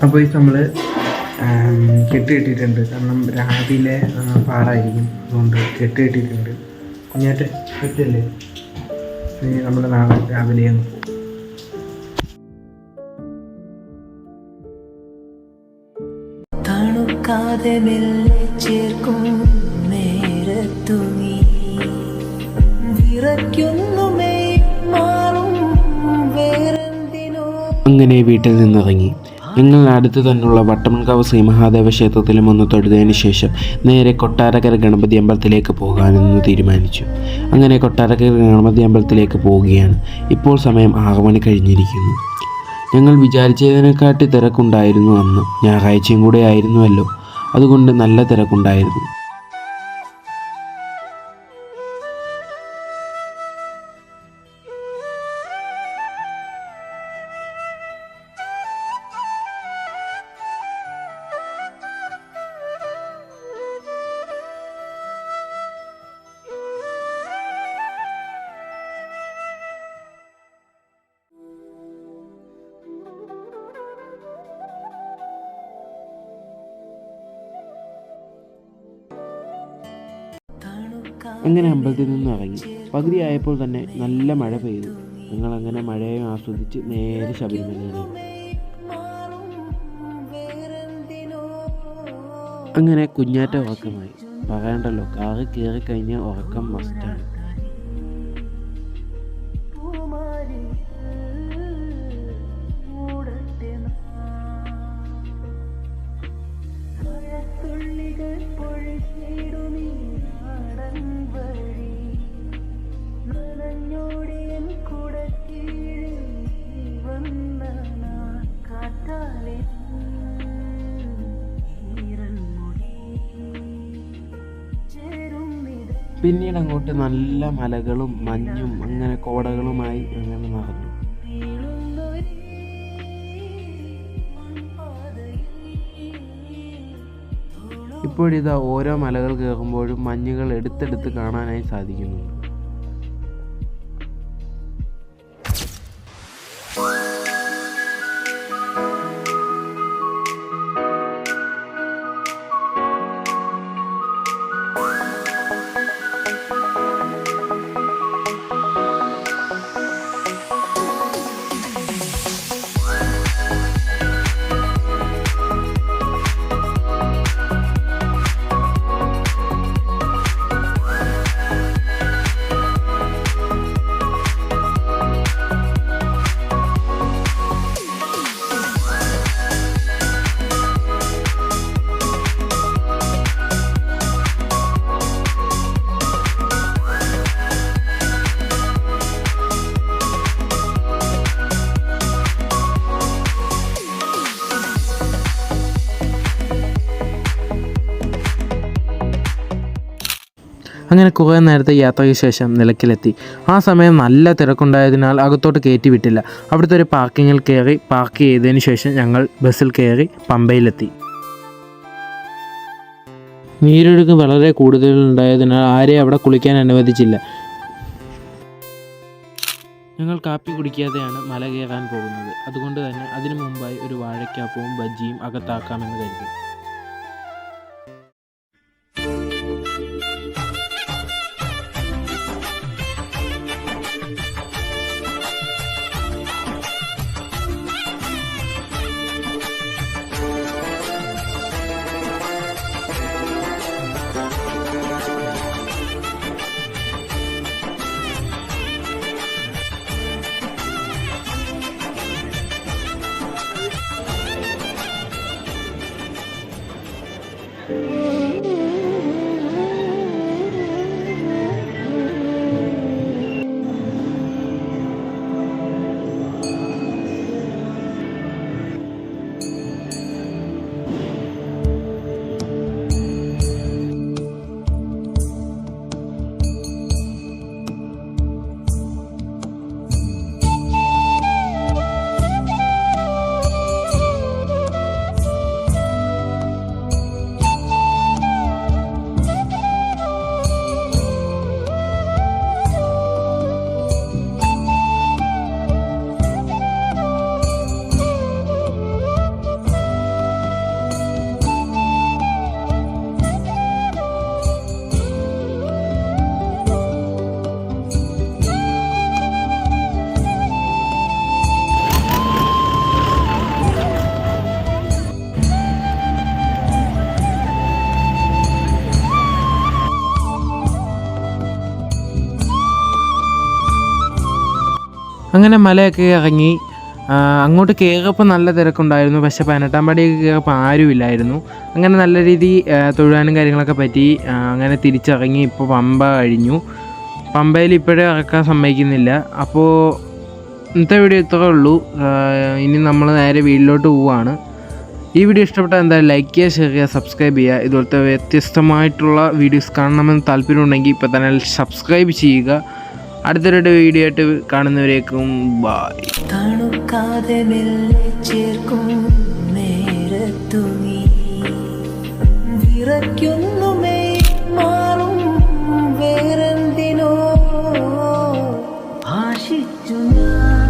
അപ്പോൾ ഇത് നമ്മൾ കെട്ടിയിട്ടിട്ടുണ്ട്. കാരണം രാവിലെ പാടായിരിക്കും, അതുകൊണ്ട് കെട്ടിയിട്ടിട്ടുണ്ട്. കുഞ്ഞാറ്റെ പറ്റല്ലേ, നമ്മൾ നാളെ രാവിലെ അങ്ങ് പോകും. തണുക്കാതെ മെല്ലെ ചേർക്കും നേരത്തു നീ വിറയ്ക്കുന്നുമേ മാറും വേറെന്തിനോ. അങ്ങനെ വീട്ടിൽ നിന്നിറങ്ങി. ഞങ്ങൾ അടുത്ത് തന്നെയുള്ള വട്ടമൺകാവ് ശ്രീ മഹാദേവ ക്ഷേത്രത്തിലും ഒന്ന് തൊഴുതതിന് ശേഷം നേരെ കൊട്ടാരക്കര ഗണപതി അമ്പലത്തിലേക്ക് പോകാനെന്ന് തീരുമാനിച്ചു. അങ്ങനെ കൊട്ടാരക്കര ഗണപതി അമ്പലത്തിലേക്ക് പോവുകയാണ്. ഇപ്പോൾ സമയം 6 മണി കഴിഞ്ഞിരിക്കുന്നു. ഞങ്ങൾ വിചാരിച്ചതിനെക്കാട്ടി തിരക്കുണ്ടായിരുന്നു. അന്ന് ഞായറാഴ്ചയും കൂടെ ആയിരുന്നുവല്ലോ, അതുകൊണ്ട് നല്ല തിരക്കുണ്ടായിരുന്നു. അങ്ങനെ അമ്പലത്തിൽ നിന്ന് ഇറങ്ങി. പകുതിയായപ്പോൾ തന്നെ നല്ല മഴ പെയ്തു. ഞങ്ങളങ്ങനെ മഴയെ ആസ്വദിച്ച് നേരെ ശബരിമലയിലേക്ക്. അങ്ങനെ കുഞ്ഞാറ്റ ഉറക്കമായി. പറയണ്ടല്ലോ, കാറ് കയറിക്കഴിഞ്ഞാൽ ഉറക്കം മസ്റ്റാണ്. പിന്നീട് അങ്ങോട്ട് നല്ല മലകളും മഞ്ഞും അങ്ങനെ കോടകളുമായി അങ്ങനെ നടന്നു. ഇപ്പോഴിതാ ഓരോ മലകൾ കയറുമ്പോഴും മഞ്ഞുകൾ എടുത്തെടുത്ത് കാണാനായി സാധിക്കുന്നുണ്ട്. അങ്ങനെ കുറേ നേരത്തെ യാത്രയ്ക്ക് ശേഷം നിലയ്ക്കലെത്തി. ആ സമയം നല്ല തിരക്കുണ്ടായതിനാൽ അകത്തോട്ട് കയറ്റി വിട്ടില്ല. അവിടുത്തെ ഒരു പാർക്കിങ്ങിൽ കയറി പാർക്ക് ചെയ്തതിന് ശേഷം ഞങ്ങൾ ബസ്സിൽ കയറി പമ്പയിലെത്തി. നീരൊഴുക്ക് വളരെ കൂടുതലുണ്ടായതിനാൽ ആരെയും അവിടെ കുളിക്കാൻ അനുവദിച്ചില്ല. ഞങ്ങൾ കാപ്പി കുടിക്കാതെയാണ് മല കയറാൻ പോകുന്നത്. അതുകൊണ്ട് തന്നെ അതിനു മുമ്പായി ഒരു വാഴയ്ക്കാപ്പവും ബജ്ജിയും അകത്താക്കാമെന്ന് കരുതി. അങ്ങനെ മലയൊക്കെ ഇറങ്ങി അങ്ങോട്ട് കയറിയപ്പോൾ നല്ല തിരക്കുണ്ടായിരുന്നു. പക്ഷേ 18-ാം പടിയൊക്കെ കയറിയപ്പോൾ ആരുമില്ലായിരുന്നു. അങ്ങനെ നല്ല രീതി തൊഴുവാനും കാര്യങ്ങളൊക്കെ പറ്റി. അങ്ങനെ തിരിച്ചിറങ്ങി. ഇപ്പോൾ പമ്പ കഴിഞ്ഞു. പമ്പയിൽ ഇപ്പോഴേ ഇറക്കാൻ സമ്മതിക്കുന്നില്ല. അപ്പോൾ ഇന്നത്തെ വീഡിയോ ഇത്രേ ഉള്ളൂ. ഇനി നമ്മൾ നേരെ വീട്ടിലോട്ട് പോവുകയാണ്. ഈ വീഡിയോ ഇഷ്ടപ്പെട്ടാൽ എന്തായാലും ലൈക്ക് ചെയ്യുക, ഷെയർ ചെയ്യുക, സബ്സ്ക്രൈബ് ചെയ്യുക. ഇതുപോലത്തെ വ്യത്യസ്തമായിട്ടുള്ള വീഡിയോസ് കാണണമെന്ന് താല്പര്യമുണ്ടെങ്കിൽ ഇപ്പോൾ തന്നെ സബ്സ്ക്രൈബ് ചെയ്യുക. അടുത്തൊരു വീഡിയോ ആയിട്ട് കാണുന്നവരേക്കും ബൈ. തണുക്കാതെ മെല്ലെ ചേർക്കും നേരത്തു നീ വിറയ്ക്കുന്നുമേ മാറും വേറെന്തിനോ ഭാഷിച്ചു ഞാൻ.